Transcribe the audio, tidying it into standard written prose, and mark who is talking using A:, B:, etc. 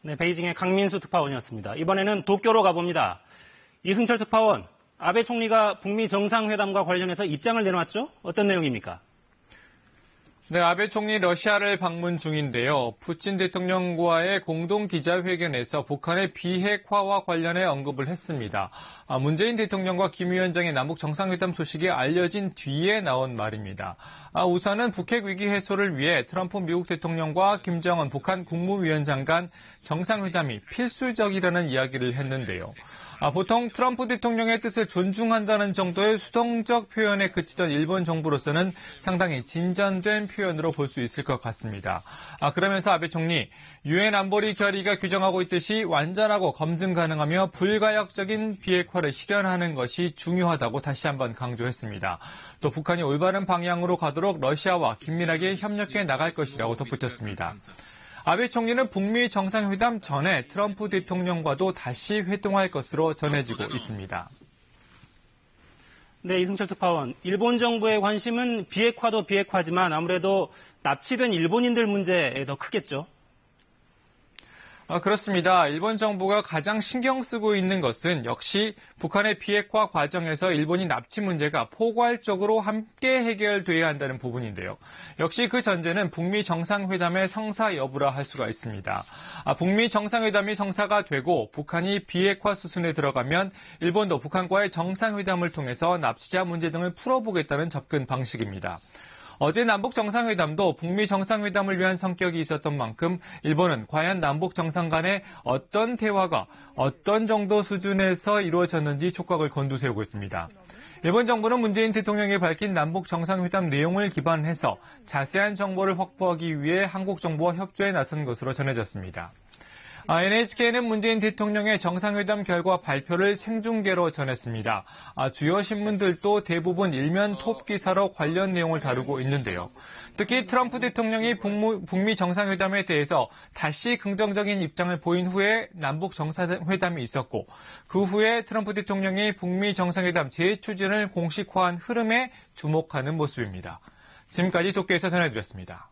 A: 네, 베이징의 강민수 특파원이었습니다. 이번에는 도쿄로 가봅니다. 이승철 특파원, 아베 총리가 북미 정상회담과 관련해서 입장을 내놓았죠? 어떤 내용입니까?
B: 네, 아베 총리 러시아를 방문 중인데요. 푸틴 대통령과의 공동 기자회견에서 북한의 비핵화와 관련해 언급을 했습니다. 문재인 대통령과 김 위원장의 남북 정상회담 소식이 알려진 뒤에 나온 말입니다. 우선은 북핵 위기 해소를 위해 트럼프 미국 대통령과 김정은 북한 국무위원장 간 정상회담이 필수적이라는 이야기를 했는데요. 보통 트럼프 대통령의 뜻을 존중한다는 정도의 수동적 표현에 그치던 일본 정부로서는 상당히 진전된 표현으로 볼 수 있을 것 같습니다. 그러면서 아베 총리, 유엔 안보리 결의가 규정하고 있듯이 완전하고 검증 가능하며 불가역적인 비핵화를 실현하는 것이 중요하다고 다시 한번 강조했습니다. 또 북한이 올바른 방향으로 가도록 러시아와 긴밀하게 협력해 나갈 것이라고 덧붙였습니다. 아베 총리는 북미 정상회담 전에 트럼프 대통령과도 다시 회동할 것으로 전해지고 있습니다.
A: 네, 이승철 특파원. 일본 정부의 관심은 비핵화도 비핵화지만 아무래도 납치된 일본인들 문제에 더 크겠죠?
B: 그렇습니다. 일본 정부가 가장 신경 쓰고 있는 것은 역시 북한의 비핵화 과정에서 일본인 납치 문제가 포괄적으로 함께 해결돼야 한다는 부분인데요. 역시 그 전제는 북미 정상회담의 성사 여부라 할 수가 있습니다. 북미 정상회담이 성사가 되고 북한이 비핵화 수순에 들어가면 일본도 북한과의 정상회담을 통해서 납치자 문제 등을 풀어보겠다는 접근 방식입니다. 어제 남북 정상회담도 북미 정상회담을 위한 성격이 있었던 만큼 일본은 과연 남북 정상 간의 어떤 대화가 어떤 정도 수준에서 이루어졌는지 촉각을 곤두세우고 있습니다. 일본 정부는 문재인 대통령이 밝힌 남북 정상회담 내용을 기반해서 자세한 정보를 확보하기 위해 한국 정부와 협조에 나선 것으로 전해졌습니다. NHK는 문재인 대통령의 정상회담 결과 발표를 생중계로 전했습니다. 주요 신문들도 대부분 일면 톱 기사로 관련 내용을 다루고 있는데요. 특히 트럼프 대통령이 북미 정상회담에 대해서 다시 긍정적인 입장을 보인 후에 남북 정상회담이 있었고 그 후에 트럼프 대통령이 북미 정상회담 재추진을 공식화한 흐름에 주목하는 모습입니다. 지금까지 도쿄에서 전해드렸습니다.